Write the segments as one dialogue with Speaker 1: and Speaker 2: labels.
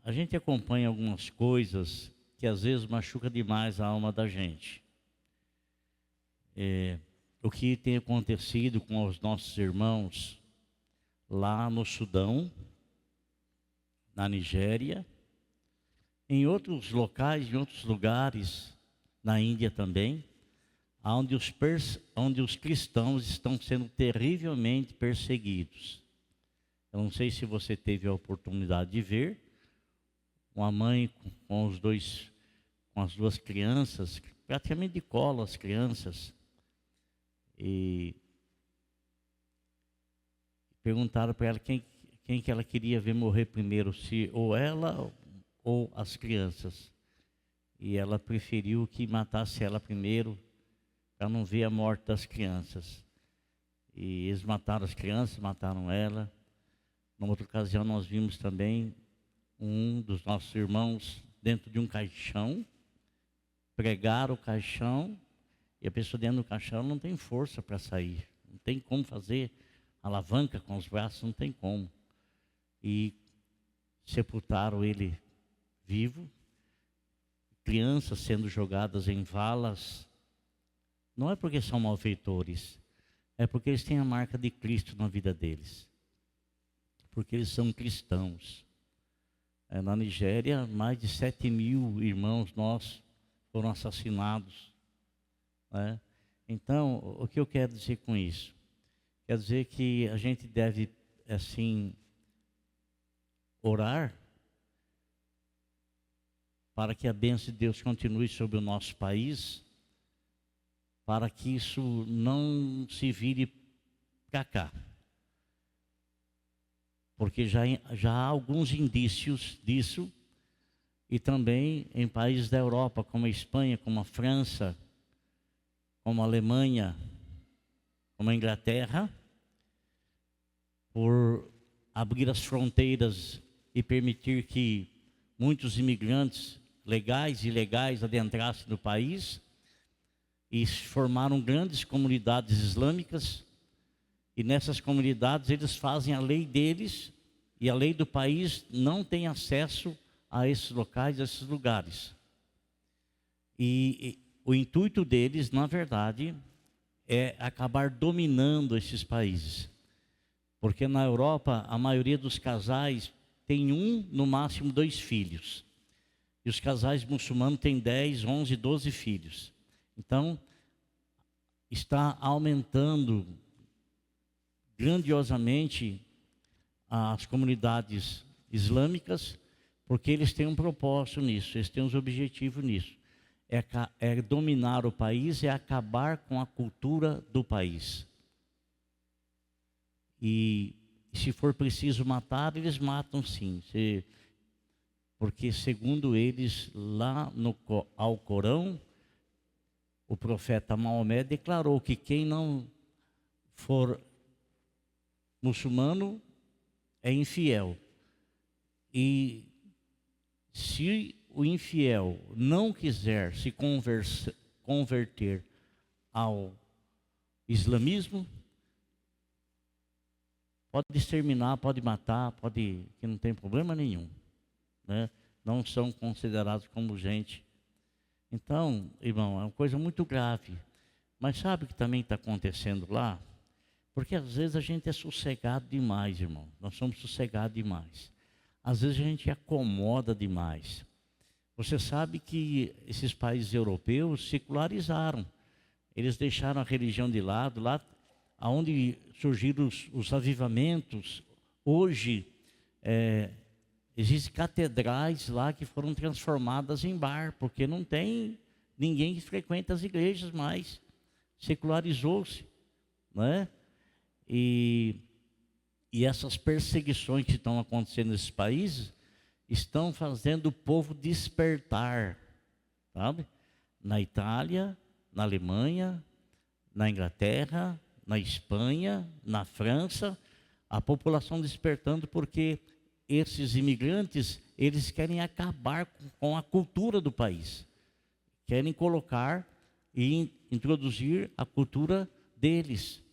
Speaker 1: a gente acompanha algumas coisas que às vezes machuca demais a alma da gente. O que tem acontecido com os nossos irmãos lá no Sudão, na Nigéria, em outros locais, em outros lugares, na Índia também, onde os cristãos estão sendo terrivelmente perseguidos. Eu não sei se você teve a oportunidade de ver uma mãe com as duas crianças, praticamente de colo as crianças, e perguntaram para ela quem que ela queria ver morrer primeiro, se ou ela ou as crianças. E ela preferiu que matasse ela primeiro, para não ver a morte das crianças. E eles mataram as crianças, mataram ela. Numa outra ocasião nós vimos também um dos nossos irmãos dentro de um caixão, pregaram o caixão, e a pessoa dentro do caixão não tem força para sair, não tem como fazer alavanca com os braços, não tem como. E sepultaram ele vivo, crianças sendo jogadas em valas. Não é porque são malfeitores, é porque eles têm a marca de Cristo na vida deles, porque eles são cristãos. Na Nigéria, mais de 7.000 irmãos nossos foram assassinados. Né? Então, o que eu quero dizer com isso? Quer dizer que a gente deve, assim, orar para que a bênção de Deus continue sobre o nosso país, para que isso não se vire para cá. Porque já há alguns indícios disso, e também em países da Europa, como a Espanha, como a França, como a Alemanha, como a Inglaterra, por abrir as fronteiras e permitir que muitos imigrantes legais e ilegais adentrassem no país, e formaram grandes comunidades islâmicas, e nessas comunidades eles fazem a lei deles, e a lei do país não tem acesso a esses locais, a esses lugares. E o intuito deles, na verdade, é acabar dominando esses países. Porque na Europa, a maioria dos casais tem no máximo 2 filhos. E os casais muçulmanos têm 10, 11, 12 filhos. Então, está aumentando grandiosamente as comunidades islâmicas, porque eles têm um propósito nisso, eles têm um objetivo nisso. É dominar o país, é acabar com a cultura do país. E se for preciso matar, eles matam sim. Porque segundo eles, lá no Alcorão, o profeta Maomé declarou que quem não for muçulmano é infiel. E se o infiel não quiser se converter ao islamismo, pode exterminar, pode matar, que não tem problema nenhum. Né? Não são considerados como gente. Então, irmão, é uma coisa muito grave. Mas sabe o que também está acontecendo lá? Porque às vezes a gente é sossegado demais, irmão. Nós somos sossegados demais. Às vezes a gente acomoda demais. Você sabe que esses países europeus secularizaram. Eles deixaram a religião de lado. Lá onde surgiram os avivamentos, hoje existem catedrais lá que foram transformadas em bar, porque não tem ninguém que frequenta as igrejas mais. Secularizou-se, né? E essas perseguições que estão acontecendo nesses países estão fazendo o povo despertar, sabe? Na Itália, na Alemanha, na Inglaterra, na Espanha, na França, a população despertando, porque esses imigrantes, eles querem acabar com a cultura do país. Querem colocar e introduzir a cultura deles.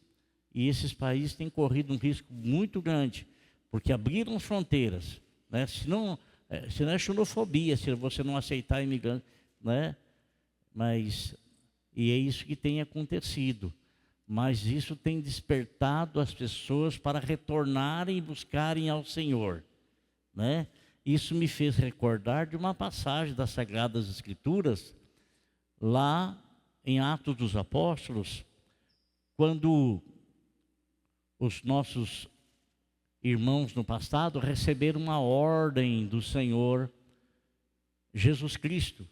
Speaker 1: E esses países têm corrido um risco muito grande, porque abriram fronteiras. Né? Se Senão é xenofobia, se você não aceitar imigrante, né? E é isso que tem acontecido. Mas isso tem despertado as pessoas para retornarem e buscarem ao Senhor, né? Isso me fez recordar de uma passagem das Sagradas Escrituras, lá em Atos dos Apóstolos, quando os nossos irmãos no passado receberam uma ordem do Senhor Jesus Cristo.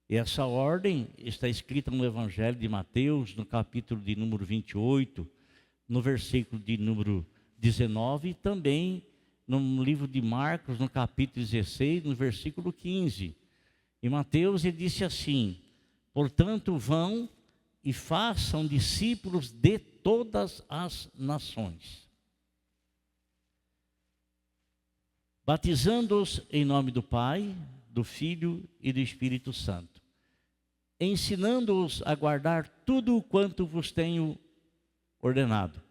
Speaker 1: E essa ordem está escrita no Evangelho de Mateus, no capítulo de número 28, no versículo de número 19, e também no livro de Marcos, no capítulo 16, no versículo 15. Em Mateus ele disse assim: portanto, vão e façam discípulos de todas as nações, batizando-os em nome do Pai, do Filho e do Espírito Santo, ensinando-os a guardar tudo o quanto vos tenho ordenado.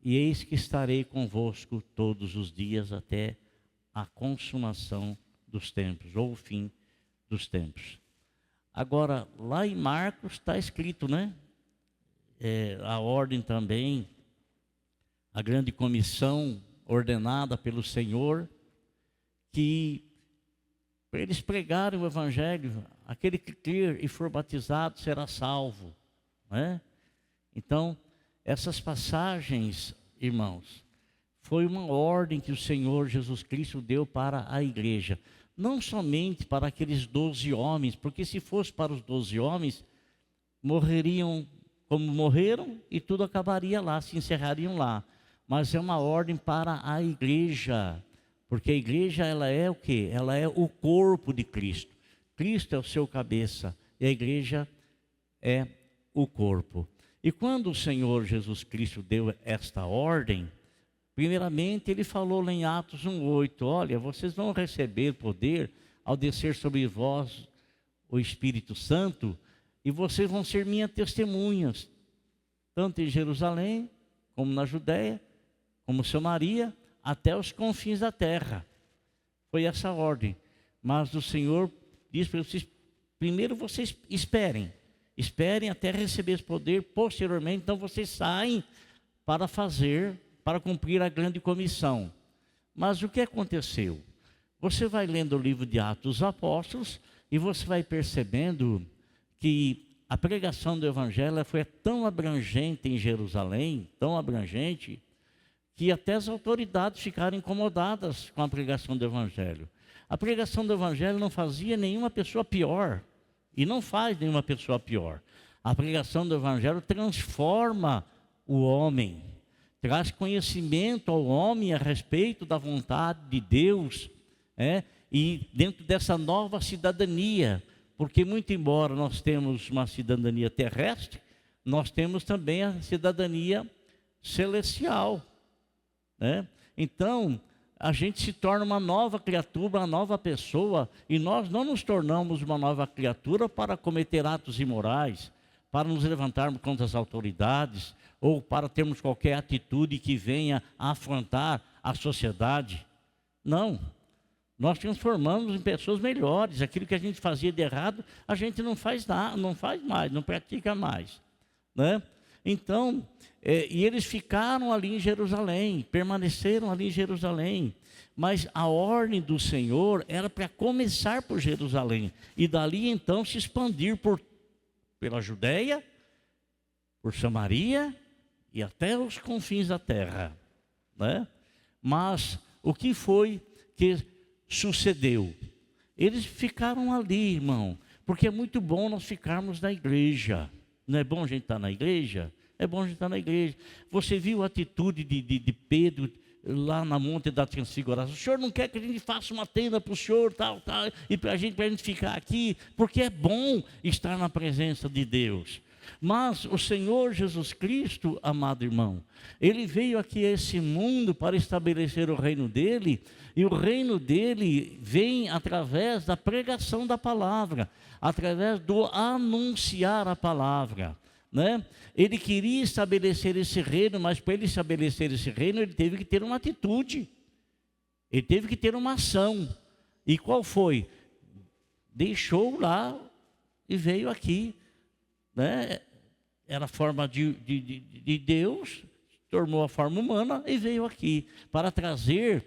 Speaker 1: E eis que estarei convosco todos os dias até a consumação dos tempos, ou o fim dos tempos. Agora, lá em Marcos está escrito, né? A ordem também, a grande comissão ordenada pelo Senhor, que para eles pregarem o Evangelho, aquele que crer e for batizado será salvo, né? Então, essas passagens, irmãos, foi uma ordem que o Senhor Jesus Cristo deu para a igreja. Não somente para aqueles 12 homens, porque se fosse para os 12 homens, morreriam como morreram e tudo acabaria lá, se encerrariam lá. Mas é uma ordem para a igreja, porque a igreja, ela é o quê? Ela é o corpo de Cristo. Cristo é o seu cabeça e a igreja é o corpo. E quando o Senhor Jesus Cristo deu esta ordem, primeiramente ele falou lá em Atos 1:8, olha, vocês vão receber poder ao descer sobre vós o Espírito Santo, e vocês vão ser minhas testemunhas, tanto em Jerusalém, como na Judéia, como Samaria, até os confins da terra. Foi essa ordem. Mas o Senhor diz para vocês, primeiro vocês esperem até receber esse poder, posteriormente, então vocês saem para cumprir a grande comissão. Mas o que aconteceu? Você vai lendo o livro de Atos dos Apóstolos e você vai percebendo que a pregação do Evangelho foi tão abrangente em Jerusalém, tão abrangente, que até as autoridades ficaram incomodadas com a pregação do Evangelho. A pregação do Evangelho não fazia nenhuma pessoa pior, e não faz nenhuma pessoa pior. A pregação do Evangelho transforma o homem, traz conhecimento ao homem a respeito da vontade de Deus, e dentro dessa nova cidadania, porque muito embora nós temos uma cidadania terrestre, nós temos também a cidadania celestial, né? Então, a gente se torna uma nova criatura, uma nova pessoa, e nós não nos tornamos uma nova criatura para cometer atos imorais, para nos levantarmos contra as autoridades, ou para termos qualquer atitude que venha a afrontar a sociedade. Não, nós transformamos em pessoas melhores. Aquilo que a gente fazia de errado, a gente não faz nada, não faz mais, não pratica mais, né? Então, e eles ficaram ali em Jerusalém, permaneceram ali em Jerusalém, mas a ordem do Senhor era para começar por Jerusalém, e dali então se expandir pela Judéia, por Samaria, e até os confins da terra, né? Mas o que foi que sucedeu? Eles ficaram ali, irmão, porque é muito bom nós ficarmos na igreja. Não é bom a gente estar na igreja? É bom a gente estar na igreja. Você viu a atitude de Pedro lá na monte da transfiguração? O Senhor não quer que a gente faça uma tenda para o Senhor, tal, e para a gente ficar aqui, porque é bom estar na presença de Deus. Mas o Senhor Jesus Cristo, amado irmão, Ele veio aqui a esse mundo para estabelecer o reino dEle, e o reino dEle vem através da pregação da palavra, através do anunciar a palavra, né? Ele queria estabelecer esse reino, mas para ele estabelecer esse reino, ele teve que ter uma atitude, ele teve que ter uma ação. E qual foi? Deixou lá e veio aqui, né? Era a forma de Deus, tornou a forma humana e veio aqui para trazer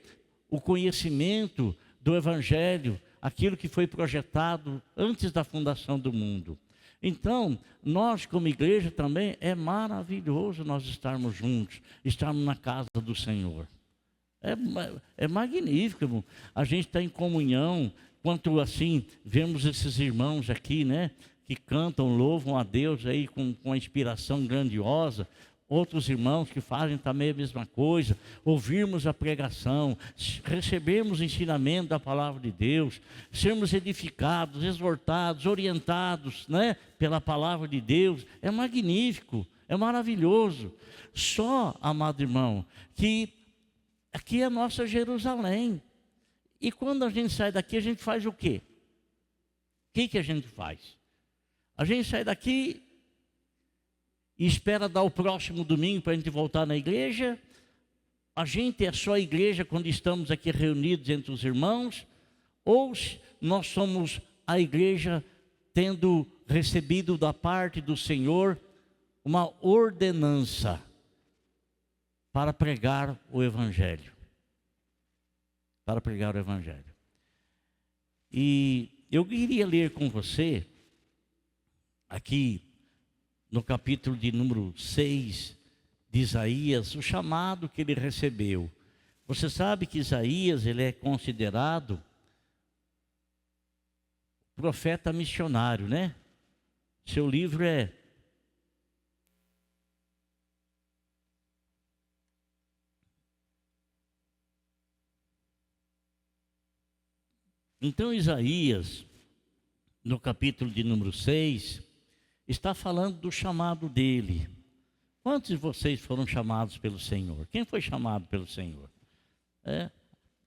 Speaker 1: o conhecimento do Evangelho, aquilo que foi projetado antes da fundação do mundo. Então, nós como igreja também, é maravilhoso nós estarmos juntos, estarmos na casa do Senhor. É magnífico, irmão. A gente está em comunhão, quanto assim, vemos esses irmãos aqui, né? Que cantam, louvam a Deus aí com uma inspiração grandiosa. Outros irmãos que fazem também a mesma coisa. Ouvirmos a pregação, recebermos o ensinamento da palavra de Deus, sermos edificados, exortados, orientados, né? Pela palavra de Deus. É magnífico, é maravilhoso. Só, amado irmão, que aqui é a nossa Jerusalém. E quando a gente sai daqui, a gente faz o quê? O que a gente faz? A gente sai daqui e espera dar o próximo domingo para a gente voltar na igreja. A gente é só igreja quando estamos aqui reunidos entre os irmãos. Ou nós somos a igreja tendo recebido da parte do Senhor uma ordenança para pregar o Evangelho. Para pregar o Evangelho. E eu queria ler com você, aqui no capítulo de número 6 de Isaías, o chamado que ele recebeu. Você sabe que Isaías, ele é considerado profeta missionário, né? Seu livro é Então, Isaías, no capítulo de número 6, está falando do chamado dele. Quantos de vocês foram chamados pelo Senhor? Quem foi chamado pelo Senhor?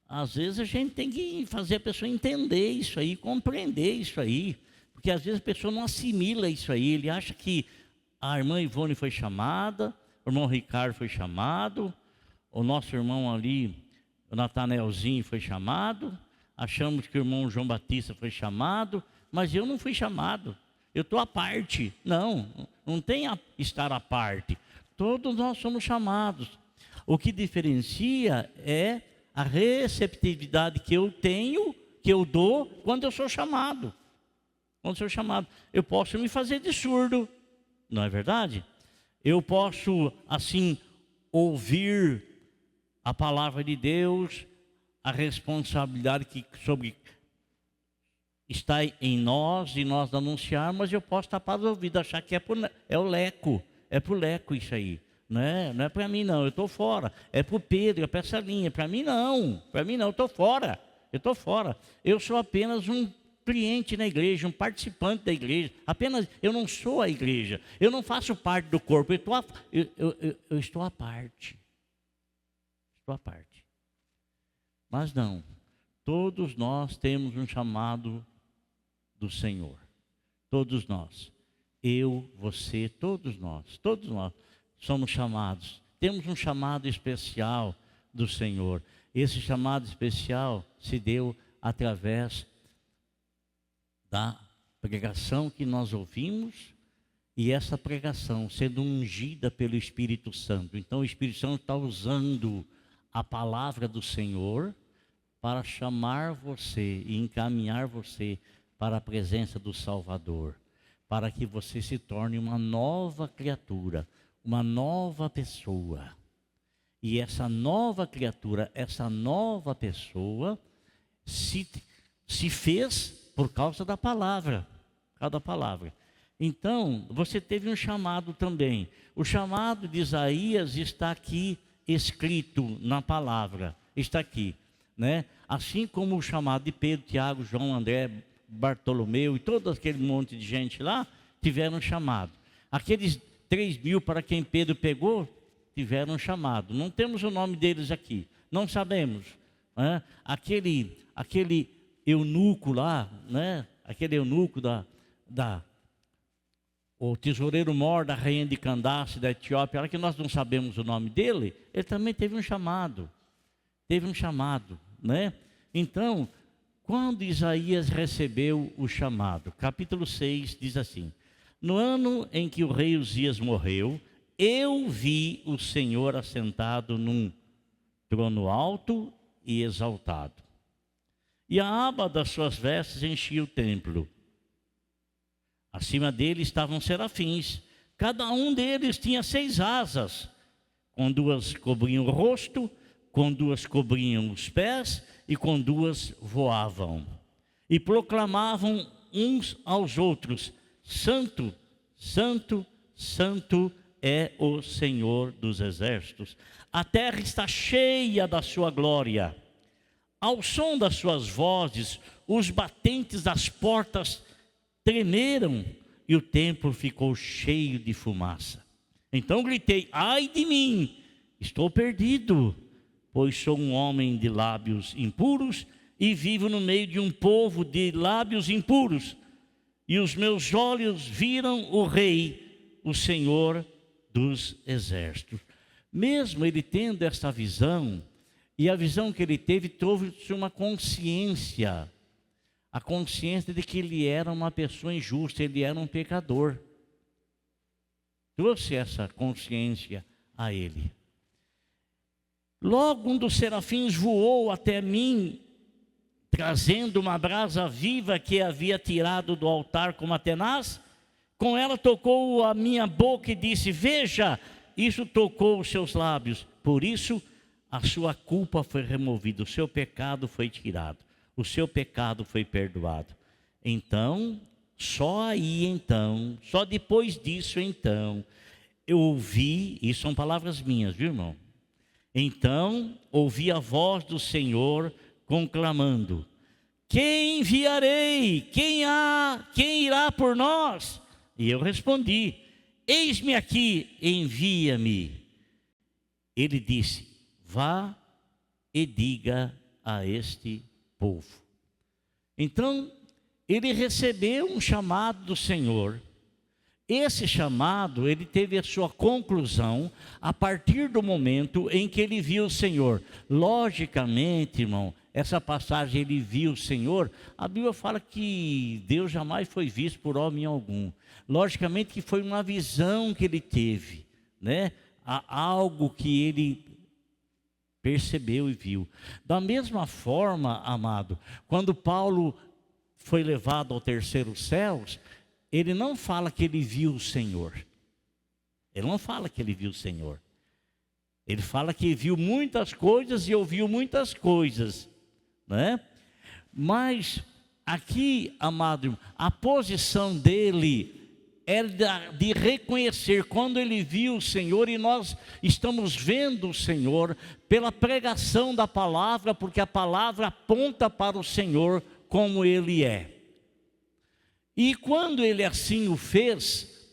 Speaker 1: Às vezes a gente tem que fazer a pessoa entender isso aí, compreender isso aí. Porque às vezes a pessoa não assimila isso aí. Ele acha que a irmã Ivone foi chamada, o irmão Ricardo foi chamado, o nosso irmão ali, o Natanelzinho foi chamado. Achamos que o irmão João Batista foi chamado, mas eu não fui chamado. Eu estou à parte. Não tem a estar à parte. Todos nós somos chamados. O que diferencia é a receptividade que eu tenho, que eu dou quando eu sou chamado. Quando eu sou chamado, eu posso me fazer de surdo, não é verdade? Eu posso, assim, ouvir a palavra de Deus, a responsabilidade que está em nós e nós anunciarmos, mas eu posso tapar os ouvidos, achar que é o leco, é para o leco isso aí. Não é para mim não, eu estou fora. É para o Pedro, é para essa linha. Para mim não, eu estou fora. Eu sou apenas um cliente na igreja, um participante da igreja. Apenas, eu não sou a igreja. Eu não faço parte do corpo, eu estou à parte. Estou à parte. Mas não, todos nós temos um chamado do Senhor. Todos nós. Eu, você, todos nós somos chamados. Temos um chamado especial do Senhor. Esse chamado especial se deu através da pregação que nós ouvimos e essa pregação sendo ungida pelo Espírito Santo. Então o Espírito Santo está usando a palavra do Senhor para chamar você e encaminhar você para a presença do Salvador, para que você se torne uma nova criatura, uma nova pessoa. E essa nova criatura, essa nova pessoa se fez por causa da palavra, cada palavra. Então, você teve um chamado também. O chamado de Isaías está aqui escrito na palavra, está aqui, né? Assim como o chamado de Pedro, Tiago, João, André, Bartolomeu e todo aquele monte de gente lá tiveram chamado. Aqueles 3.000 para quem Pedro pegou tiveram chamado. Não temos o nome deles aqui, não sabemos, né? Aquele eunuco lá, né? Aquele eunuco o tesoureiro mor da rainha de Candace, da Etiópia, lá que nós não sabemos o nome dele, ele também teve um chamado, né? Então, quando Isaías recebeu o chamado, capítulo 6 diz assim: no ano em que o rei Uzias morreu, eu vi o Senhor assentado num trono alto e exaltado, e a aba das suas vestes enchia o templo. Acima dele estavam serafins, cada um deles tinha 6 asas, com 2 cobriam o rosto, com 2 cobriam os pés, e com 2 voavam. E proclamavam uns aos outros: Santo, Santo, Santo é o Senhor dos exércitos. A terra está cheia da sua glória. Ao som das suas vozes, os batentes das portas tremeram e o templo ficou cheio de fumaça. Então gritei: ai de mim, estou perdido, pois sou um homem de lábios impuros e vivo no meio de um povo de lábios impuros. E os meus olhos viram o Rei, o Senhor dos exércitos. Mesmo ele tendo esta visão, e a visão que ele teve trouxe uma consciência, a consciência de que ele era uma pessoa injusta, ele era um pecador. Trouxe essa consciência a ele. Logo um dos serafins voou até mim, trazendo uma brasa viva que havia tirado do altar com uma tenaz. Com ela tocou a minha boca e disse: veja, isso tocou os seus lábios. Por isso a sua culpa foi removida, o seu pecado foi tirado, o seu pecado foi perdoado. Então, só depois disso, eu ouvi, e são palavras minhas, viu, irmão? Então, ouvi a voz do Senhor conclamando: quem enviarei? Quem irá por nós? E eu respondi: eis-me aqui, envia-me. Ele disse: vá e diga a este povo. Então, ele recebeu um chamado do Senhor. Esse chamado, ele teve a sua conclusão a partir do momento em que ele viu o Senhor. Logicamente, irmão, essa passagem, ele viu o Senhor, a Bíblia fala que Deus jamais foi visto por homem algum. Logicamente que foi uma visão que ele teve, né? Algo que ele percebeu e viu. Da mesma forma, amado, quando Paulo foi levado ao terceiro céu, ele não fala que ele viu o Senhor. Ele não fala que ele viu o Senhor. Ele fala que viu muitas coisas e ouviu muitas coisas, né? Mas aqui, amado, a posição dele era de reconhecer quando ele viu o Senhor, e nós estamos vendo o Senhor pela pregação da palavra, porque a palavra aponta para o Senhor como ele é. E quando ele assim o fez,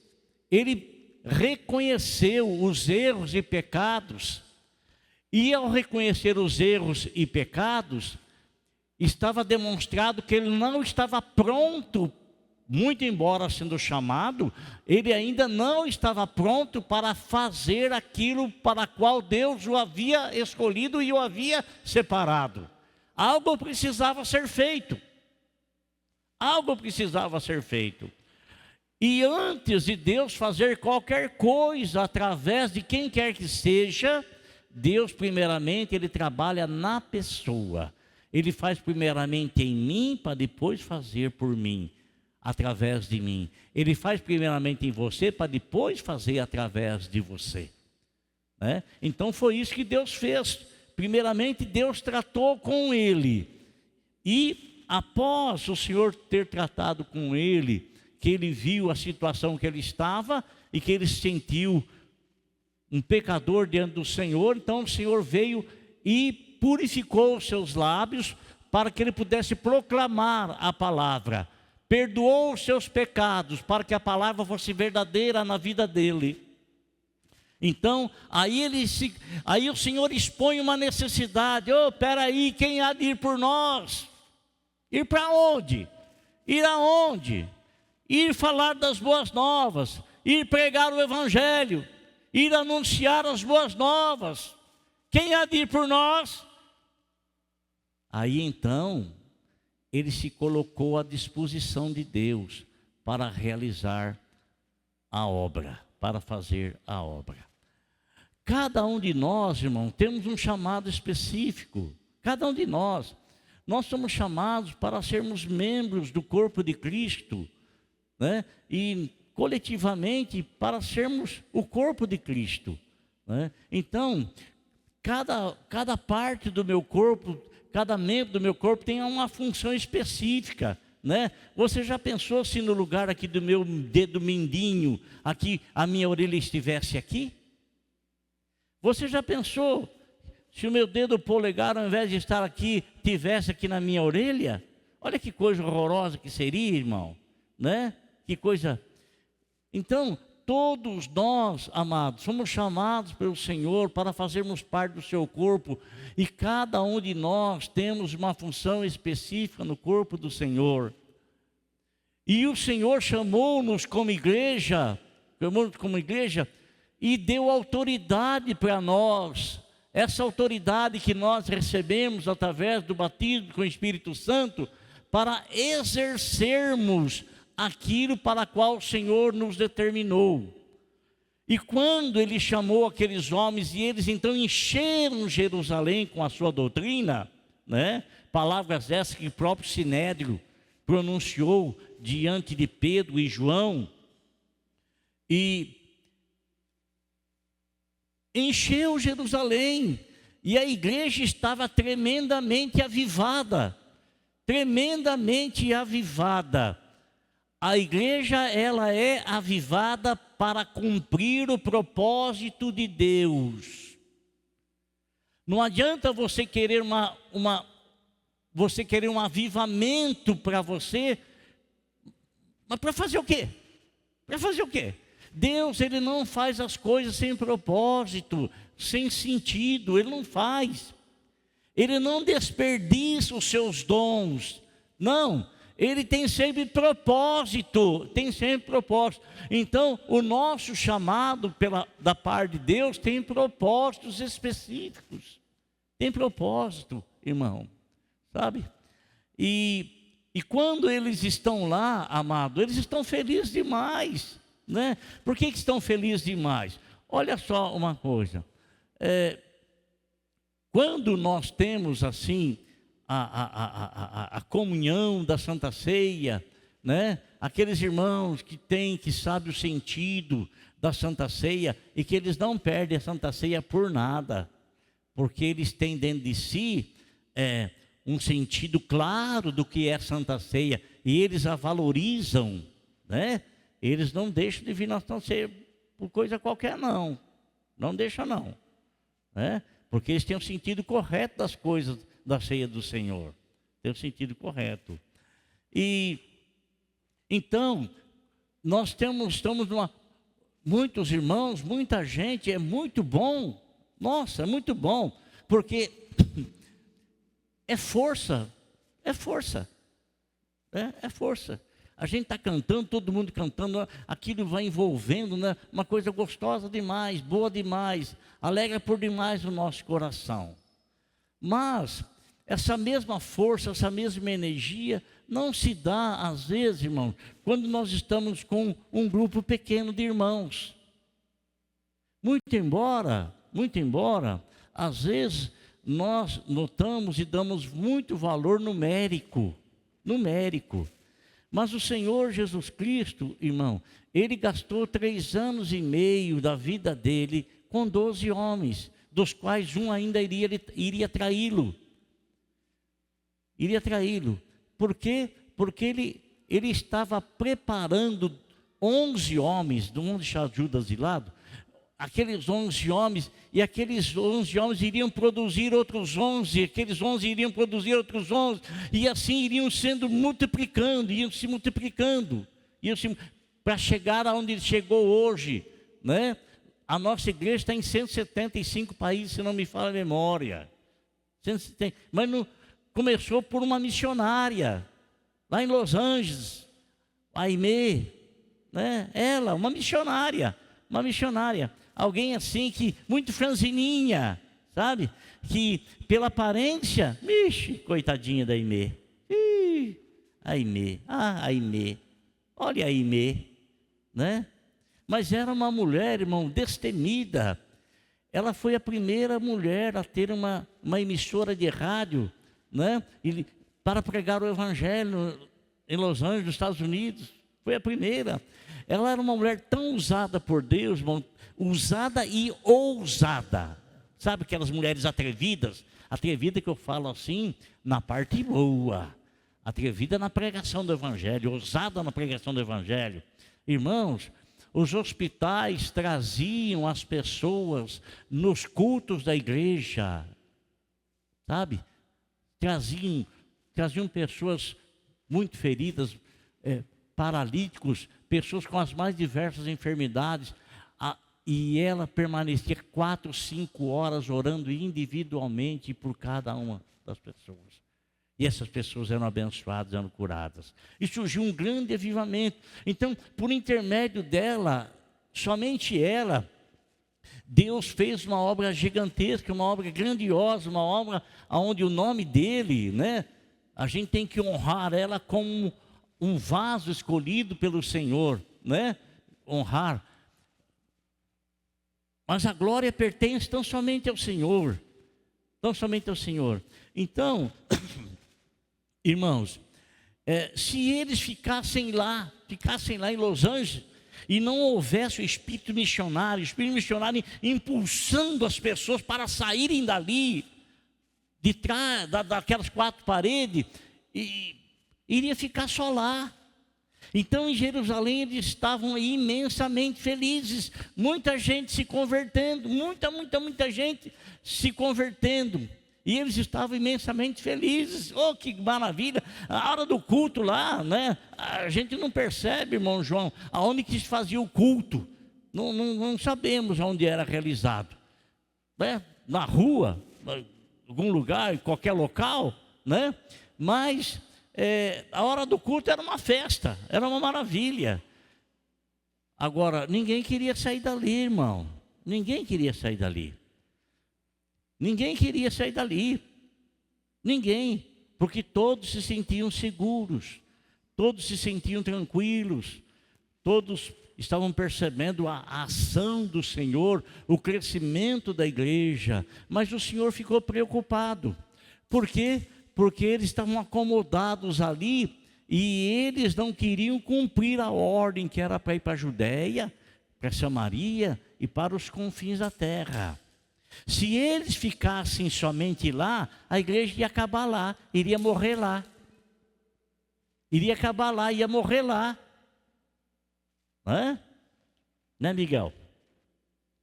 Speaker 1: ele reconheceu os erros e pecados. E ao reconhecer os erros e pecados, estava demonstrado que ele não estava pronto, muito embora sendo chamado, ele ainda não estava pronto para fazer aquilo para qual Deus o havia escolhido e o havia separado. Algo precisava ser feito. Algo precisava ser feito. E antes de Deus fazer qualquer coisa através de quem quer que seja, Deus primeiramente, ele trabalha na pessoa. Ele faz primeiramente em mim para depois fazer por mim, através de mim. Ele faz primeiramente em você para depois fazer através de você, né? Então foi isso que Deus fez. Primeiramente Deus tratou com ele, e após o Senhor ter tratado com ele, que ele viu a situação que ele estava e que ele se sentiu um pecador diante do Senhor, então o Senhor veio e purificou os seus lábios para que ele pudesse proclamar a palavra. Perdoou os seus pecados para que a palavra fosse verdadeira na vida dele. Então, aí o Senhor expõe uma necessidade. Peraí, quem há de ir por nós? Ir para onde? Ir aonde? Ir falar das boas novas, ir pregar o evangelho, ir anunciar as boas novas. Quem há de ir por nós? Aí então, ele se colocou à disposição de Deus para realizar a obra, para fazer a obra. Cada um de nós, irmão, temos um chamado específico. Cada um de nós somos chamados para sermos membros do corpo de Cristo, né? E coletivamente para sermos o corpo de Cristo, né? Então, cada parte do meu corpo, cada membro do meu corpo tem uma função específica, né? Você já pensou se no lugar aqui do meu dedo mindinho, aqui a minha orelha estivesse aqui? Você já pensou se o meu dedo polegar, ao invés de estar aqui, tivesse aqui na minha orelha? Olha que coisa horrorosa que seria, irmão, né? Que coisa. Então, todos nós, amados, somos chamados pelo Senhor para fazermos parte do seu corpo, e cada um de nós temos uma função específica no corpo do Senhor. E o Senhor chamou-nos como igreja, e deu autoridade para nós. Essa autoridade que nós recebemos através do batismo com o Espírito Santo, para exercermos aquilo para qual o Senhor nos determinou. E quando Ele chamou aqueles homens, e eles então encheram Jerusalém com a sua doutrina, né? Palavras essas que o próprio Sinédrio pronunciou diante de Pedro e João, e encheu Jerusalém, e a igreja estava tremendamente avivada, tremendamente avivada. A igreja, ela é avivada para cumprir o propósito de Deus. Não adianta você querer um avivamento para você, mas para fazer o quê? Para fazer o quê? Deus, Ele não faz as coisas sem propósito, sem sentido, Ele não faz. Ele não desperdiça os seus dons, não. Ele tem sempre propósito, Então, o nosso chamado da parte de Deus tem propósitos específicos. Tem propósito, irmão, sabe? E quando eles estão lá, amado, eles estão felizes demais, né? Por que estão felizes demais? Olha só uma coisa. Quando nós temos assim a comunhão da Santa Ceia, né? Aqueles irmãos que sabem o sentido da Santa Ceia, e que eles não perdem a Santa Ceia por nada, porque eles têm dentro de si um sentido claro do que é a Santa Ceia, e eles a valorizam, né? Eles não deixam de vir na Santa Ceia por coisa qualquer, não deixa não, né? Porque eles têm o sentido correto das coisas da ceia do Senhor, tem o sentido correto. E então nós estamos muitos irmãos, muita gente, é muito bom, nossa, é muito bom, porque é força. A gente está cantando, todo mundo cantando, aquilo vai envolvendo, né? Uma coisa gostosa demais, boa demais, alegra por demais o nosso coração. Mas essa mesma força, essa mesma energia não se dá, às vezes, irmão, quando nós estamos com um grupo pequeno de irmãos. Muito embora, às vezes nós notamos e damos muito valor numérico. Mas o Senhor Jesus Cristo, irmão, Ele gastou 3 anos e meio da vida dele com 12 homens, dos quais um ainda iria traí-lo. Por quê? Porque ele estava preparando 11 homens, do mundo deixar Judas de lado, aqueles 11 homens, e aqueles 11 homens iriam produzir outros 11, aqueles 11 iriam produzir outros 11, e assim iriam se multiplicando, para chegar aonde ele chegou hoje, né? A nossa igreja está em 175 países, se não me falha a memória. Mas começou por uma missionária, lá em Los Angeles, a Aimee, né? Ela, uma missionária, alguém assim que, muito franzininha, sabe? Que pela aparência, coitadinha da Aimee, Aimee, Aimee, olha a Aimee, né? Mas era uma mulher, irmão, destemida. Ela foi a primeira mulher a ter uma emissora de rádio, né? Para pregar o evangelho em Los Angeles, nos Estados Unidos. Foi a primeira. Ela era uma mulher tão usada por Deus, irmão, usada e ousada. Sabe aquelas mulheres atrevidas? Atrevida que eu falo assim, na parte boa. Atrevida na pregação do evangelho, ousada na pregação do evangelho. Irmãos, os hospitais traziam as pessoas nos cultos da igreja, sabe? Traziam pessoas muito feridas, paralíticos, pessoas com as mais diversas enfermidades, e ela permanecia 4, 5 horas orando individualmente por cada uma das pessoas. E essas pessoas eram abençoadas, eram curadas. E surgiu um grande avivamento. Então, por intermédio dela, somente ela, Deus fez uma obra gigantesca, uma obra grandiosa, uma obra onde o nome dele, né? A gente tem que honrar ela como um vaso escolhido pelo Senhor, né? Honrar. Mas a glória pertence tão somente ao Senhor. Tão somente ao Senhor. Então, irmãos, se eles ficassem lá em Los Angeles, e não houvesse o espírito missionário impulsando as pessoas para saírem dali, de trás daquelas 4 paredes, e iria ficar só lá. Então em Jerusalém eles estavam imensamente felizes, muita gente se convertendo, muita gente se convertendo, e eles estavam imensamente felizes. Oh, que maravilha! A hora do culto lá, né? A gente não percebe, irmão João, aonde que se fazia o culto, não sabemos onde era realizado, né? Na rua, em algum lugar, em qualquer local, né? Mas a hora do culto era uma festa, era uma maravilha. Agora, ninguém queria sair dali, irmão. Ninguém queria sair dali. Ninguém queria sair dali. Ninguém. Porque todos se sentiam seguros. Todos se sentiam tranquilos. Todos estavam percebendo a ação do Senhor, o crescimento da igreja. Mas o Senhor ficou preocupado. Por quê? Porque eles estavam acomodados ali e eles não queriam cumprir a ordem que era para ir para a Judéia, para Samaria e para os confins da terra. Se eles ficassem somente lá, a igreja ia acabar lá, iria morrer lá. Iria acabar lá, ia morrer lá. Né, Miguel?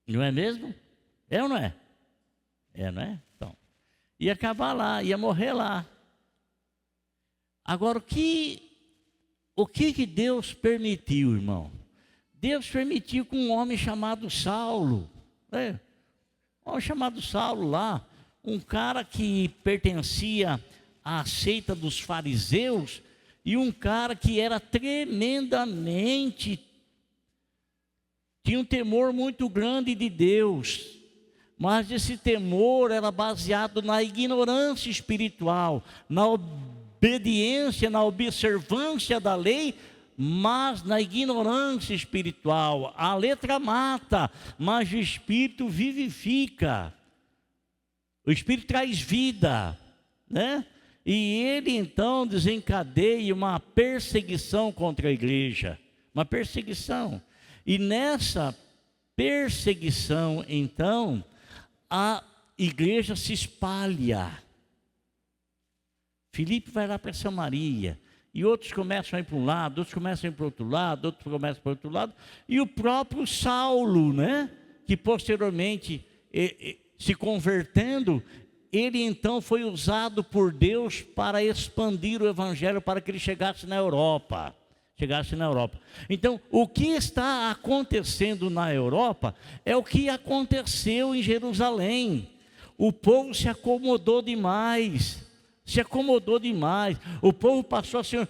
Speaker 1: Não é mesmo? É ou não é? É, não é? Então, ia acabar lá, ia morrer lá. Agora, o que Deus permitiu, irmão? Deus permitiu que um homem chamado Saulo, um homem chamado Saulo lá, um cara que pertencia à seita dos fariseus, e um cara que era tremendamente, tinha um temor muito grande de Deus, mas esse temor era baseado na ignorância espiritual, na obediência, na observância da lei, mas na ignorância espiritual. A letra mata, mas o Espírito vivifica. O Espírito traz vida, né? E ele então desencadeia uma perseguição contra a igreja, uma perseguição. E nessa perseguição, então, a igreja se espalha. Filipe vai lá para Samaria, e outros começam a ir para um lado, outros começam a ir para o outro lado, outros começam para o outro lado, e o próprio Saulo, né, que posteriormente, se convertendo, ele então foi usado por Deus para expandir o evangelho, para que ele chegasse na Europa. Então, o que está acontecendo na Europa é o que aconteceu em Jerusalém. O povo se acomodou demais. O povo passou a ser,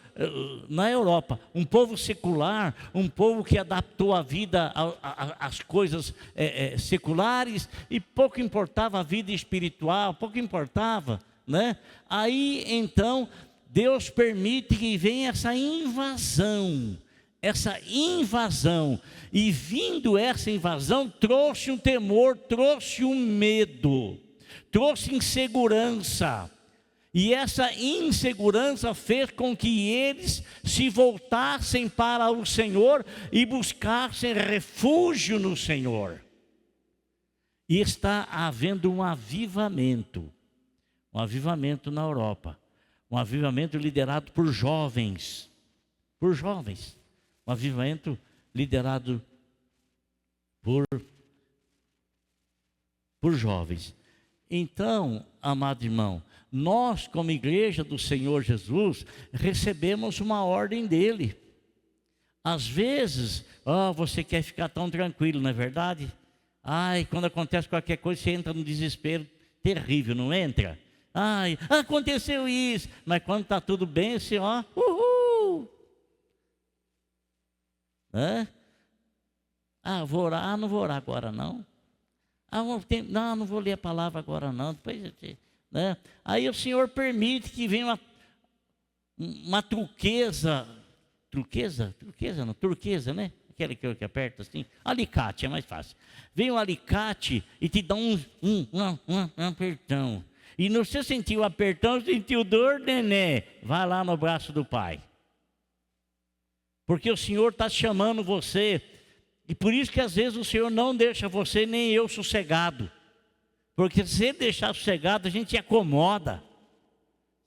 Speaker 1: na Europa, um povo secular, um povo que adaptou a vida às coisas seculares, e pouco importava a vida espiritual, pouco importava, né? Aí então Deus permite que venha essa invasão, e vindo essa invasão, trouxe um temor, trouxe um medo, trouxe insegurança, e essa insegurança fez com que eles se voltassem para o Senhor e buscassem refúgio no Senhor. E está havendo um avivamento na Europa, um avivamento liderado por jovens, um avivamento liderado por jovens. Então, amado irmão, nós como igreja do Senhor Jesus, recebemos uma ordem dele. Às vezes, você quer ficar tão tranquilo, não é verdade? Quando acontece qualquer coisa, você entra num desespero terrível, não entra? Aconteceu isso, mas quando está tudo bem, você uhul! Vou orar, não vou orar agora não. Não vou ler a palavra agora não. Depois, né? Aí o Senhor permite que venha uma turquesa, né? Aquele que aperta assim, alicate, é mais fácil. Vem um alicate e te dá um apertão. E no você sentiu o apertão, sentiu dor, nenê, vai lá no braço do pai. Porque o Senhor está chamando você. E por isso que às vezes o Senhor não deixa você nem eu sossegado. Porque se Ele deixar sossegado, a gente acomoda.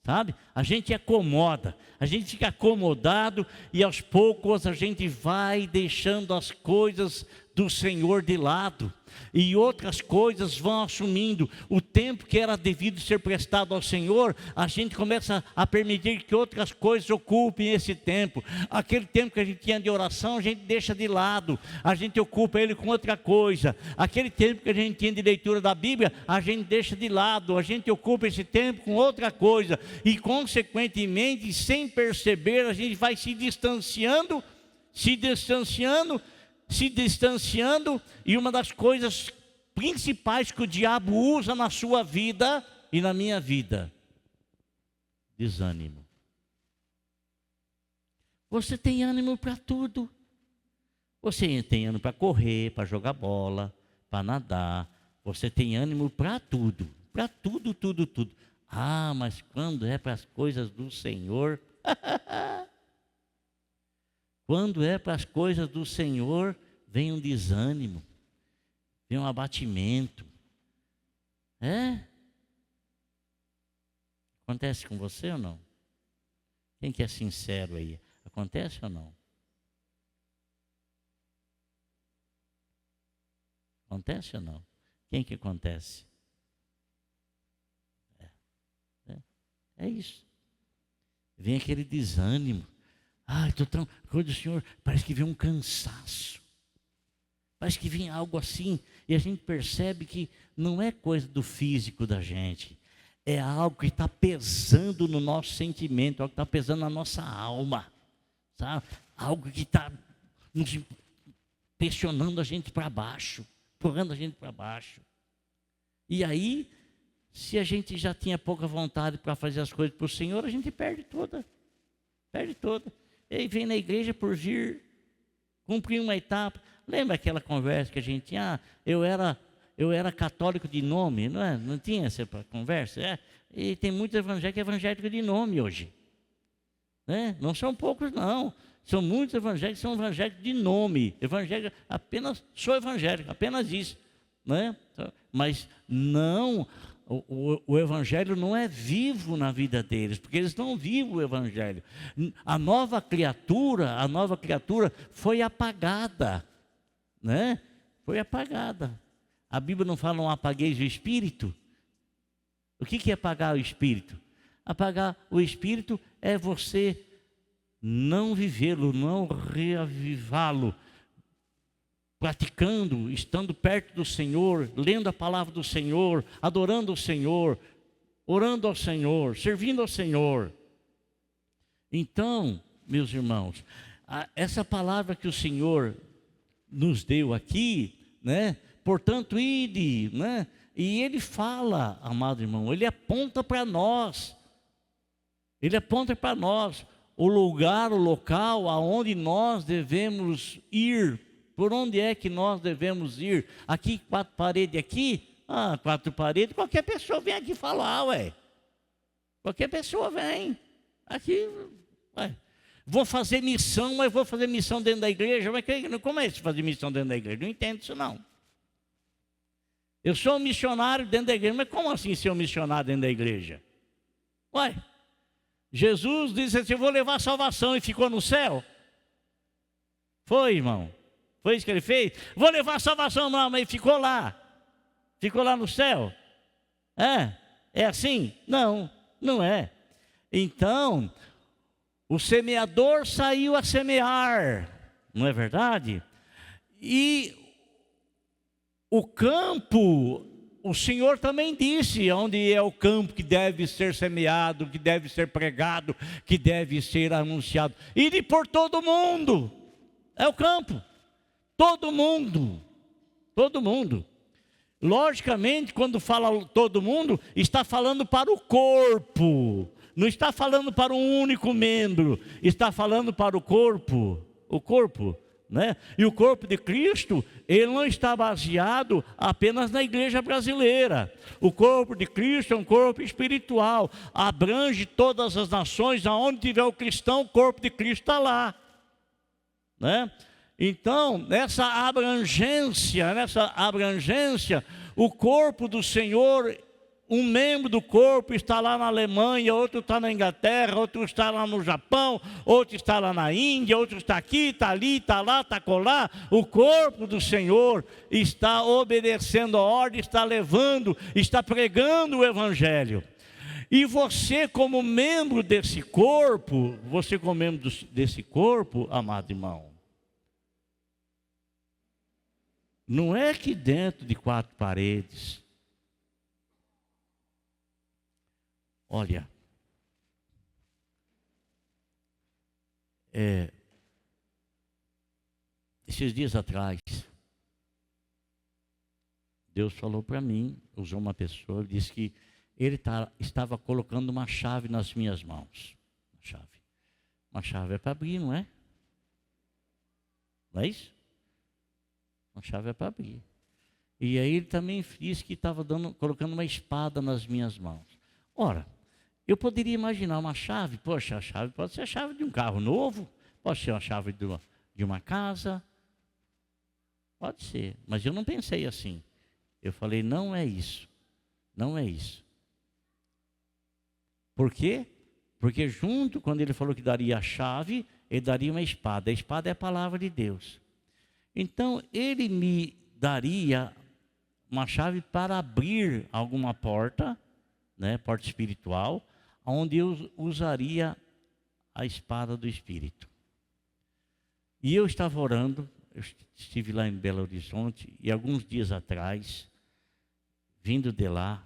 Speaker 1: Sabe? A gente acomoda, a gente fica acomodado e aos poucos a gente vai deixando as coisas do Senhor de lado. E outras coisas vão assumindo o tempo que era devido ser prestado ao Senhor. A gente começa a permitir que outras coisas ocupem esse tempo. Aquele tempo que a gente tinha de oração, a gente deixa de lado, a gente ocupa ele com outra coisa. Aquele tempo que a gente tinha de leitura da Bíblia, a gente deixa de lado, a gente ocupa esse tempo com outra coisa. E consequentemente, sem perceber, a gente vai se distanciando, e uma das coisas principais que o diabo usa na sua vida e na minha vida, desânimo. Você tem ânimo para tudo. Você tem ânimo para correr, para jogar bola, para nadar. Você tem ânimo para tudo, tudo. Mas quando é para as coisas do Senhor, quando é para as coisas do Senhor, vem um desânimo, vem um abatimento. Acontece com você ou não? Quem que é sincero aí? Acontece ou não? Acontece ou não? Quem que acontece? É isso. Vem aquele desânimo. Estou tão... coisa do Senhor, parece que vem um cansaço. Parece que vem algo assim. E a gente percebe que não é coisa do físico da gente. É algo que está pesando no nosso sentimento, algo que está pesando na nossa alma. Sabe? Algo que está nos pressionando a gente para baixo, empurrando a gente para baixo. E aí, se a gente já tinha pouca vontade para fazer as coisas para o Senhor, a gente perde toda. Ele vem na igreja por vir cumprir uma etapa. Lembra aquela conversa que a gente tinha? Eu era católico de nome, não é? Não tinha essa conversa? E tem muitos evangélicos de nome hoje. Né? Não são poucos, não. São muitos evangélicos, são evangélicos de nome. Evangélico, sou evangélico, apenas isso. Né? Mas não... O evangelho não é vivo na vida deles, porque eles não vivem o evangelho. A nova criatura foi apagada, né? Foi apagada. A Bíblia não fala, não apagueis o espírito. O que é apagar o espírito? Apagar o espírito é você não vivê-lo, não reavivá-lo, praticando, estando perto do Senhor, lendo a palavra do Senhor, adorando o Senhor, orando ao Senhor, servindo ao Senhor. Então, meus irmãos, essa palavra que o Senhor nos deu aqui, né? Portanto, ide, né? E Ele fala, amado irmão, Ele aponta para nós. Ele aponta para nós o lugar, o local aonde nós devemos ir. Por onde é que nós devemos ir? Aqui, 4 paredes aqui? 4 paredes, qualquer pessoa vem aqui falar, ué. Qualquer pessoa vem. Aqui, ué. Vou fazer missão, mas vou fazer missão dentro da igreja. Mas como é isso, fazer missão dentro da igreja? Não entendo isso, não. Eu sou um missionário dentro da igreja, mas como assim ser um missionário dentro da igreja? Ué, Jesus disse assim, eu vou levar a salvação e ficou no céu. Foi, irmão. Foi isso que ele fez? Vou levar a salvação, não, mas ficou lá. Ficou lá no céu. É assim? Não, não é. Então, o semeador saiu a semear, não é verdade? E o campo, o Senhor também disse onde é o campo que deve ser semeado, que deve ser pregado, que deve ser anunciado. Ide por todo mundo, é o campo, todo mundo, todo mundo. Logicamente, quando fala todo mundo, está falando para o corpo, não está falando para um único membro, está falando para o corpo, né? E o corpo de Cristo, ele não está baseado apenas na igreja brasileira. O corpo de Cristo é um corpo espiritual, abrange todas as nações, aonde tiver o cristão, o corpo de Cristo está lá, né? Então, nessa abrangência, o corpo do Senhor, um membro do corpo está lá na Alemanha, outro está na Inglaterra, outro está lá no Japão, outro está lá na Índia, outro está aqui, está ali, está lá, está colar. O corpo do Senhor está obedecendo a ordem, está levando, está pregando o Evangelho. E você como membro desse corpo, amado irmão, não é que dentro de 4 paredes. Olha, esses dias atrás, Deus falou para mim, usou uma pessoa, disse que ele estava colocando uma chave nas minhas mãos. Uma chave é para abrir, não é? Não é isso? Uma chave é para abrir. E aí ele também disse que estava colocando uma espada nas minhas mãos. Ora, eu poderia imaginar uma chave, poxa, a chave pode ser a chave de um carro novo, pode ser a chave de uma casa, pode ser, mas eu não pensei assim. Eu falei, não é isso, não é isso. Por quê? Porque junto, quando ele falou que daria a chave, ele daria uma espada. A espada é a palavra de Deus. Então, ele me daria uma chave para abrir alguma porta, né, porta espiritual, onde eu usaria a espada do Espírito. E eu estava orando, eu estive lá em Belo Horizonte, e alguns dias atrás, vindo de lá,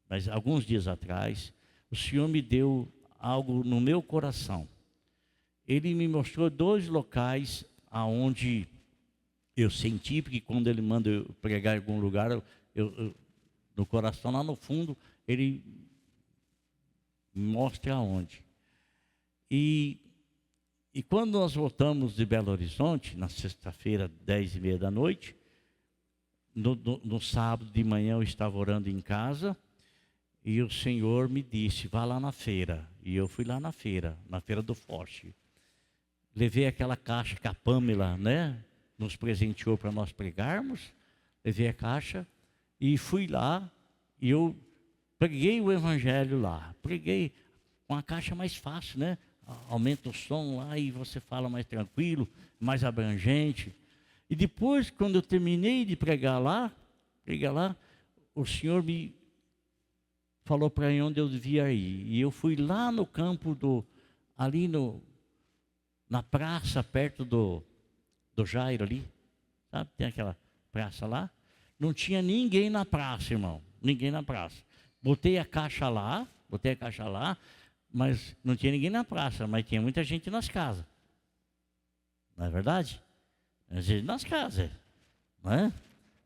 Speaker 1: mas alguns dias atrás, o Senhor me deu algo no meu coração. Ele me mostrou 2 locais aonde eu senti, porque quando ele manda eu pregar em algum lugar, eu no coração, lá no fundo, ele me mostra aonde. E quando nós voltamos de Belo Horizonte, na sexta-feira, 10h30 da noite, no sábado de manhã eu estava orando em casa, e o Senhor me disse, vá lá na feira. E eu fui lá na feira do Forte. Levei aquela caixa que a Pamela, né, nos presenteou para nós pregarmos. Levei a caixa e fui lá e eu preguei o Evangelho lá. Preguei com a caixa mais fácil, né? Aumenta o som lá e você fala mais tranquilo, mais abrangente. E depois, quando eu terminei de pregar lá, o Senhor me falou para mim onde eu devia ir. E eu fui lá no campo ali na praça, perto do Jairo ali, sabe? Tem aquela praça lá. Não tinha ninguém na praça, irmão. Ninguém na praça. Botei a caixa lá, mas não tinha ninguém na praça, mas tinha muita gente nas casas. Não é verdade? Às vezes nas casas, não é?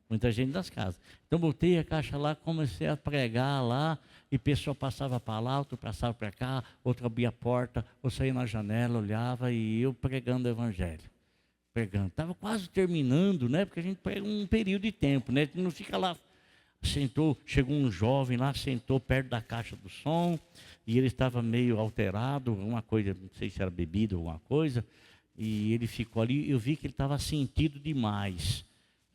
Speaker 1: Muita gente das casas. Então botei a caixa lá, comecei a pregar lá, e pessoa passava para lá, outro passava para cá, outro abria a porta, ou saía na janela, olhava, e eu pregando o evangelho. Pregando. Estava quase terminando, né? Porque a gente prega um período de tempo, né? A gente não fica lá. Sentou, chegou um jovem lá, sentou perto da caixa do som, e ele estava meio alterado, alguma coisa, não sei se era bebida ou alguma coisa, e ele ficou ali, eu vi que ele estava sentido demais,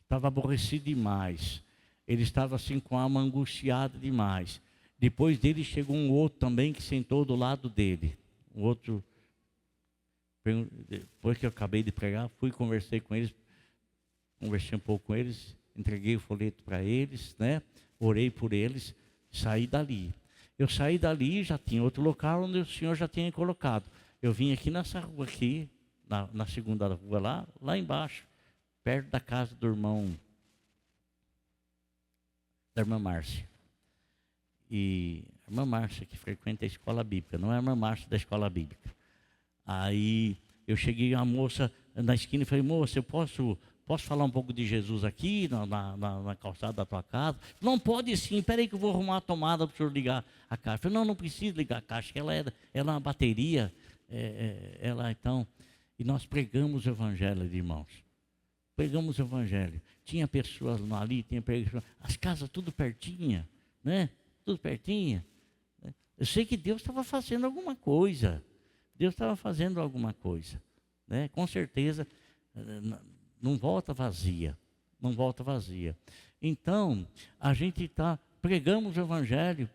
Speaker 1: estava aborrecido demais, ele estava assim com a alma angustiada demais. Depois dele chegou um outro também que sentou do lado dele, um outro, depois que eu acabei de pregar, fui, conversei com eles, conversei um pouco com eles, entreguei o folheto para eles, né? Orei por eles, saí dali. Eu saí dali, já tinha outro local onde o Senhor já tinha colocado. Eu vim aqui nessa rua aqui, na segunda rua lá embaixo, perto da casa do irmão, da irmã Márcia. E a irmã Márcia que frequenta a escola bíblica, não é a irmã Márcia da escola bíblica. Aí eu cheguei, a moça na esquina e falei, moça, eu posso falar um pouco de Jesus aqui, na calçada da tua casa? Não, pode sim, peraí que eu vou arrumar a tomada para o senhor ligar a caixa. Eu falei, não precisa ligar a caixa, que ela é uma bateria, ela então... E nós pregamos o evangelho, irmãos. Pregamos o evangelho. Tinha pessoas ali, tinha pessoas, as casas tudo pertinha, né? Tudo pertinha. Eu sei que Deus estava fazendo alguma coisa. Deus estava fazendo alguma coisa, né? Com certeza... Não volta vazia, não volta vazia. Então, a gente pregamos o evangelho,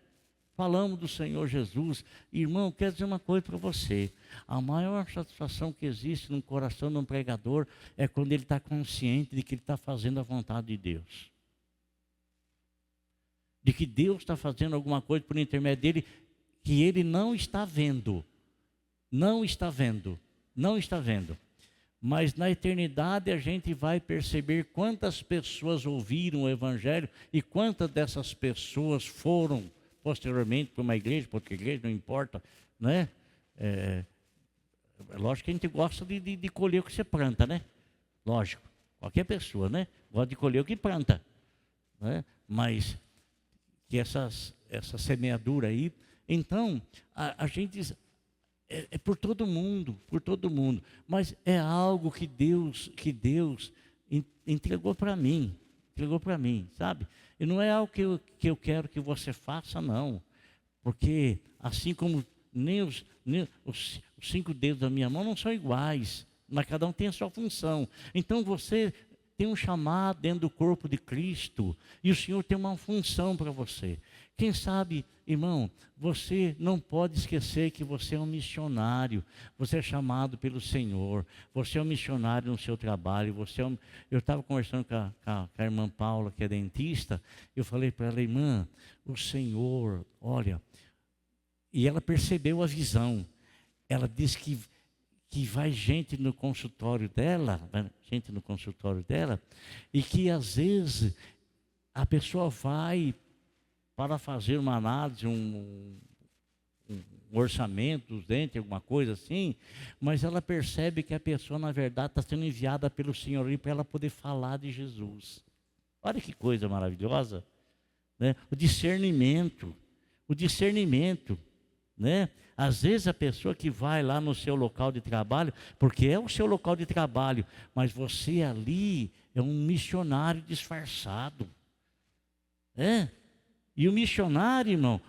Speaker 1: falamos do Senhor Jesus. Irmão, quero dizer uma coisa para você. A maior satisfação que existe no coração de um pregador é quando ele está consciente de que ele está fazendo a vontade de Deus. De que Deus está fazendo alguma coisa por intermédio dele, que ele não está vendo. Não está vendo. Não está vendo. Mas na eternidade a gente vai perceber quantas pessoas ouviram o evangelho e quantas dessas pessoas foram posteriormente para uma igreja, para outra igreja, não importa, né? Lógico que a gente gosta de colher o que você planta, né? Lógico, qualquer pessoa, né? Gosta de colher o que planta, né? Mas que essa semeadura aí, então a gente... É por todo mundo, mas é algo que Deus entregou para mim, sabe? E não é algo que eu quero que você faça, não, porque assim como nem os 5 dedos da minha mão não são iguais, mas cada um tem a sua função. Então você tem um chamado dentro do corpo de Cristo, e o Senhor tem uma função para você. Quem sabe, irmão, você não pode esquecer que você é um missionário, você é chamado pelo Senhor, você é um missionário no seu trabalho, eu estava conversando com a irmã Paula, que é dentista, eu falei para ela, irmã, o Senhor, olha, e ela percebeu a visão, ela disse que vai gente no consultório dela, e que às vezes a pessoa vai para fazer uma análise, um orçamento dos dentes, alguma coisa assim, mas ela percebe que a pessoa, na verdade, está sendo enviada pelo Senhor para ela poder falar de Jesus. Olha que coisa maravilhosa, né? O discernimento, né? Às vezes a pessoa que vai lá no seu local de trabalho, porque é o seu local de trabalho, mas você ali é um missionário disfarçado, E o missionário, irmão,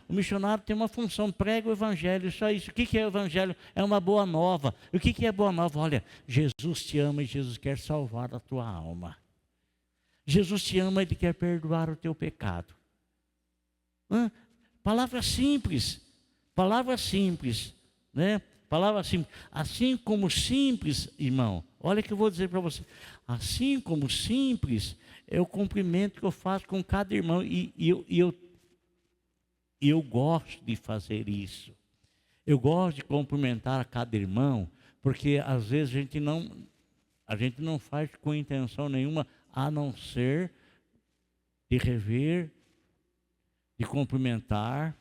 Speaker 1: tem uma função, prega o evangelho, só isso. O que é o evangelho? É uma boa nova. O que é boa nova? Olha, Jesus te ama e Jesus quer salvar a tua alma. Jesus te ama e Ele quer perdoar o teu pecado. Palavra simples, né? Palavra simples. Assim como simples, irmão, olha o que eu vou dizer para você. Assim como simples é o cumprimento que eu faço com cada irmão, e eu gosto de fazer isso. Eu gosto de cumprimentar a cada irmão, porque às vezes a gente não faz com intenção nenhuma, a não ser de rever, de cumprimentar,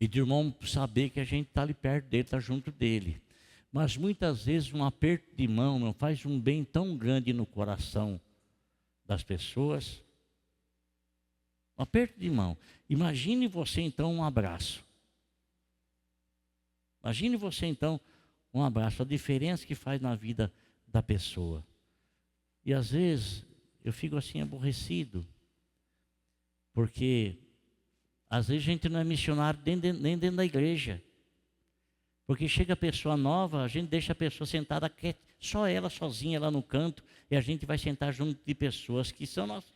Speaker 1: e de irmão saber que a gente está ali perto dele, está junto dele. Mas muitas vezes um aperto de mão não faz um bem tão grande no coração das pessoas. Um aperto de mão. Imagine você então um abraço. Imagine você então um abraço, a diferença que faz na vida da pessoa. E às vezes eu fico assim aborrecido, porque às vezes a gente não é missionário nem dentro da igreja. Porque chega a pessoa nova, a gente deixa a pessoa sentada, só ela sozinha lá no canto, e a gente vai sentar junto de pessoas que são nossas.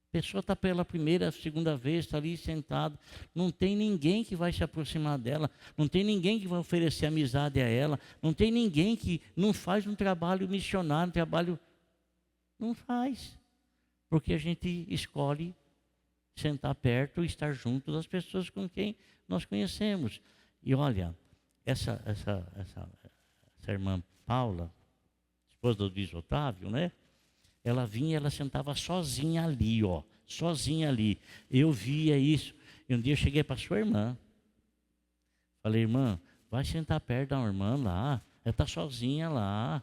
Speaker 1: A pessoa está pela primeira, segunda vez, está ali sentado. Não tem ninguém que vai se aproximar dela. Não tem ninguém que vai oferecer amizade a ela. Não tem ninguém que não faz um trabalho missionário, um trabalho... Não faz. Porque a gente escolhe sentar perto e estar junto das pessoas com quem nós conhecemos. E olha, essa irmã Paula, esposa do Luiz Otávio, né? Ela vinha e ela sentava sozinha ali, ó. Sozinha ali. Eu via isso. E um dia eu cheguei para sua irmã. Falei, irmã, vai sentar perto da irmã lá. Ela está sozinha lá.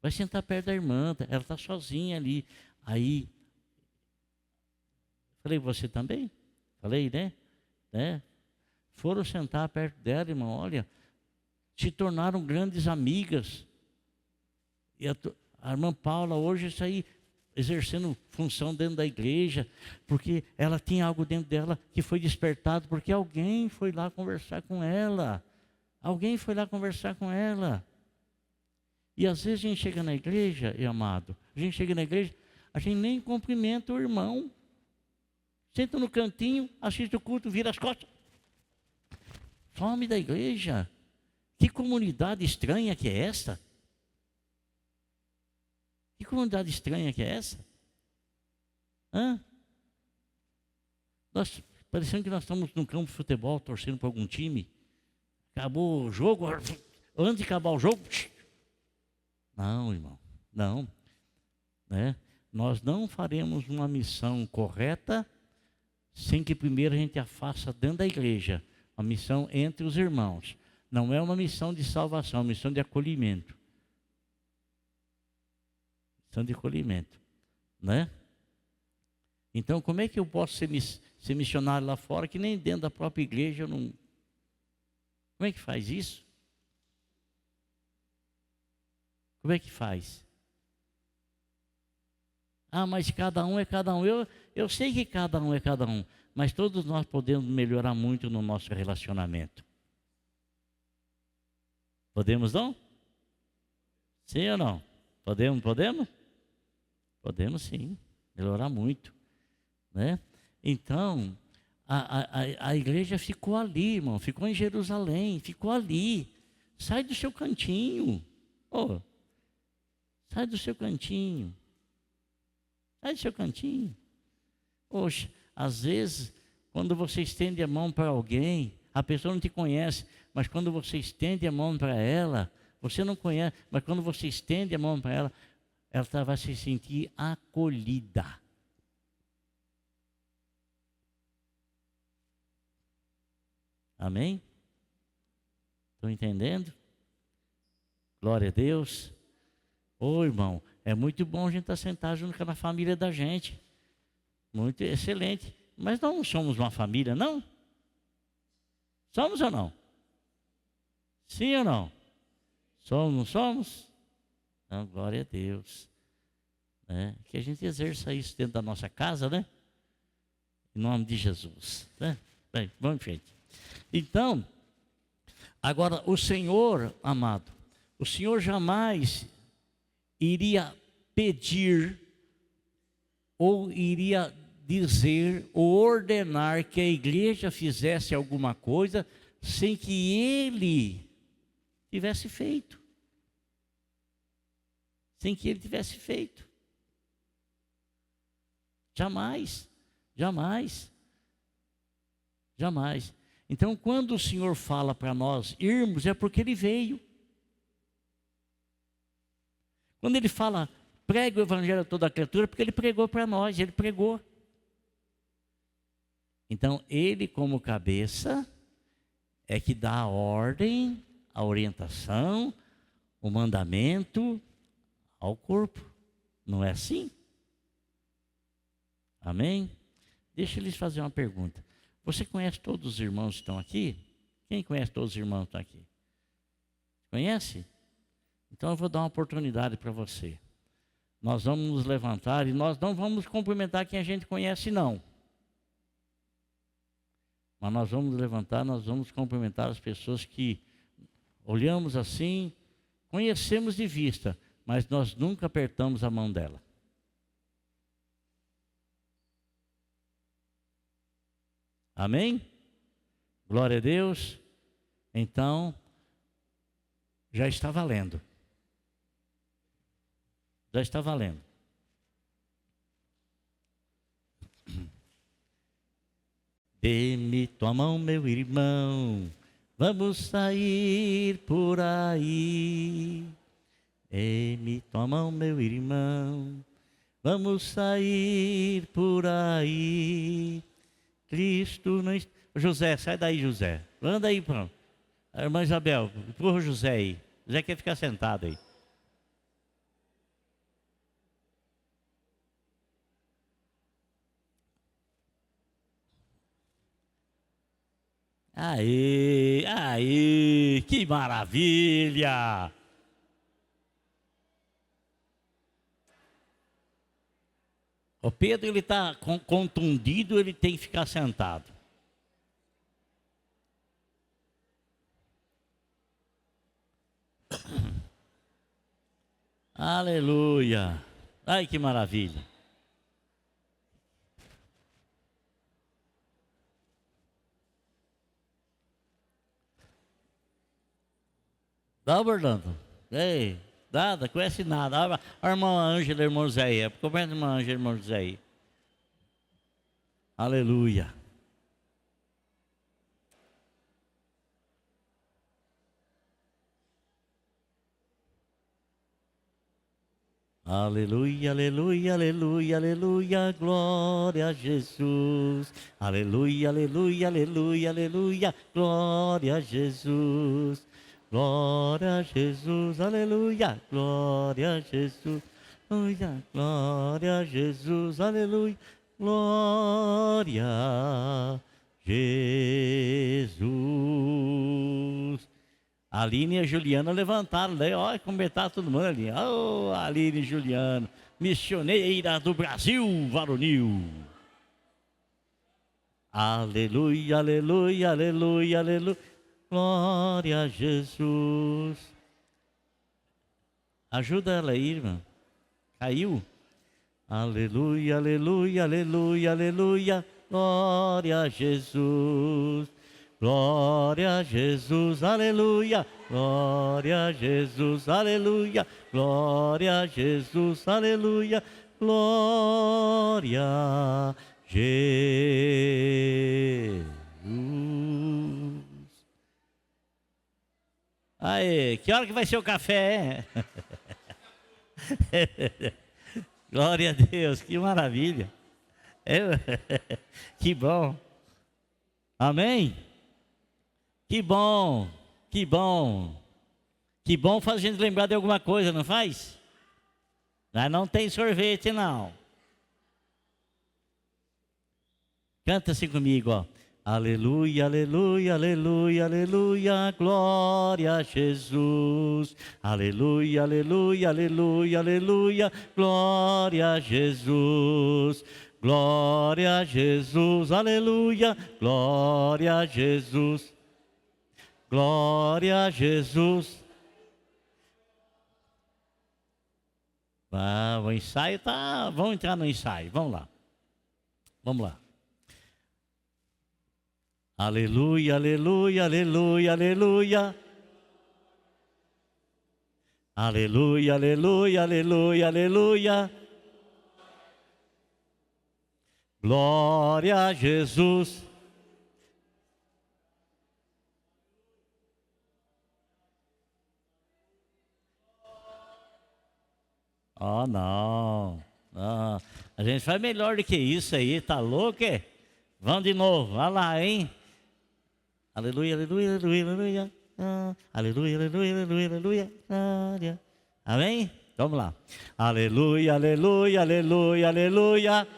Speaker 1: Vai sentar perto da irmã. Ela está sozinha ali. Aí, falei, você também? Falei, né? Foram sentar perto dela, irmão. Olha, se tornaram grandes amigas. E a irmã Paula hoje está aí exercendo função dentro da igreja, porque ela tinha algo dentro dela que foi despertado, porque alguém foi lá conversar com ela. Alguém foi lá conversar com ela. E às vezes a gente chega na igreja, amado, a gente chega na igreja, a gente nem cumprimenta o irmão. Senta no cantinho, assiste o culto, vira as costas. Some da igreja. Que comunidade estranha que é essa? Que comunidade estranha que é essa? Parecendo que nós estamos num campo de futebol, torcendo para algum time. Acabou o jogo, antes de acabar o jogo... Não, irmão, não. Né? Nós não faremos uma missão correta sem que primeiro a gente a faça dentro da igreja. Uma missão entre os irmãos. Não é uma missão de salvação, é uma missão de acolhimento. De acolhimento, né? Então, como é que eu posso ser missionário lá fora, que nem dentro da própria igreja eu não... Como é que faz isso? Como é que faz? Mas cada um é cada um. Eu sei que cada um é cada um, mas todos nós podemos melhorar muito no nosso relacionamento. Podemos não? Sim ou não? Podemos? Podemos sim, melhorar muito, né? Então, a igreja ficou ali, irmão, ficou em Jerusalém, ficou ali. Sai do seu cantinho, sai do seu cantinho. Sai do seu cantinho. Poxa, às vezes, quando você estende a mão para alguém, a pessoa não te conhece, mas quando você estende a mão para ela, você não conhece, mas quando você estende a mão para ela vai se sentir acolhida. Amém? Estão entendendo? Glória a Deus. Irmão, é muito bom a gente estar sentado junto com a família da gente. Muito excelente. Mas nós não somos uma família, não? Somos ou não? Sim ou não? Somos, não somos? Não, glória a Deus. Né? Que a gente exerça isso dentro da nossa casa, né? Em nome de Jesus. Né? Bem, vamos em frente. Então, agora o Senhor, amado, o Senhor jamais iria pedir ou iria dizer ou ordenar que a igreja fizesse alguma coisa sem que Ele tivesse feito. Sem que Ele tivesse feito. Jamais, jamais, jamais. Então, quando o Senhor fala para nós irmos, é porque Ele veio. Quando Ele fala, pregue o evangelho a toda a criatura, porque Ele pregou para nós, Ele pregou. Então, Ele como cabeça é que dá a ordem a orientação, o mandamento ao corpo. Não é assim? Amém? Deixa eu lhes fazer uma pergunta. Você conhece todos os irmãos que estão aqui? Quem conhece todos os irmãos que estão aqui? Conhece? Então eu vou dar uma oportunidade para você. Nós vamos nos levantar e nós não vamos cumprimentar quem a gente conhece, não. Mas nós vamos nos levantar, nós vamos cumprimentar as pessoas que olhamos assim, conhecemos de vista, mas nós nunca apertamos a mão dela. Amém? Glória a Deus. Então, já está valendo. Já está valendo. Dê-me tua mão, meu irmão, vamos sair por aí. Dê-me tua mão, meu irmão, vamos sair por aí. Cristo não está... José, sai daí, José. Anda aí, pronto. A irmã Isabel, empurra o José aí. José quer ficar sentado aí. Aí, aí, que maravilha! O Pedro, ele está contundido, ele tem que ficar sentado. Aleluia! Ai, que maravilha! Dá, Orlando. Ei, nada, conhece nada. A irmã Ângela, irmão Zé aí. Comenta a irmã Ângela, irmão Zé aí. Aleluia. Aleluia, aleluia, aleluia, aleluia, glória a Jesus. Aleluia, aleluia, aleluia, aleluia, glória a Jesus. Glória a Jesus, aleluia, glória a Jesus, aleluia, glória a Jesus, aleluia, glória a Jesus. A Aline e a Juliana levantaram, né? Olha como está todo mundo ali. Oh, Aline e Juliana, missioneira do Brasil, varonil. Aleluia, aleluia, aleluia, aleluia. Glória a Jesus. Ajuda ela aí, irmã. Caiu? Aleluia, aleluia, aleluia, aleluia. Glória a Jesus. Glória a Jesus, aleluia. Glória a Jesus, aleluia. Glória a Jesus, aleluia. Glória a Jesus. Aê, que hora que vai ser o café? Glória a Deus, que maravilha. Que bom. Amém? Que bom, que bom. Que bom faz a gente lembrar de alguma coisa, não faz? Mas não tem sorvete, não. Canta assim comigo, ó. Aleluia, aleluia, aleluia, aleluia, glória a Jesus. Aleluia, aleluia, aleluia, aleluia, glória a Jesus. Glória a Jesus, aleluia, glória a Jesus. Glória a Jesus. Ah, o ensaio tá. Vamos entrar no ensaio, vamos lá. Vamos lá. Aleluia, aleluia, aleluia, aleluia. Aleluia, aleluia, aleluia, aleluia. Glória a Jesus. Oh, não. Ah, a gente faz melhor do que isso aí, tá louco, é? Vamos de novo, vai lá, hein? Aleluia, aleluia, aleluia, aleluia. Aleluia, aleluia, aleluia, aleluia. Glória. Amém? Vamos lá. Aleluia, aleluia, aleluia, aleluia.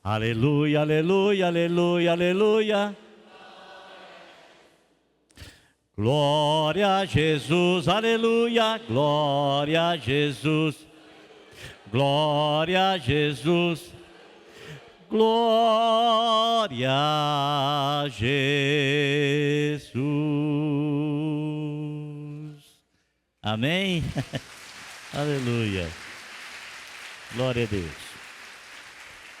Speaker 1: Aleluia, aleluia, aleluia, aleluia. Glória a Jesus, aleluia. Glória a Jesus. Glória a Jesus. Glória a Jesus. Amém? Aleluia. Glória a Deus.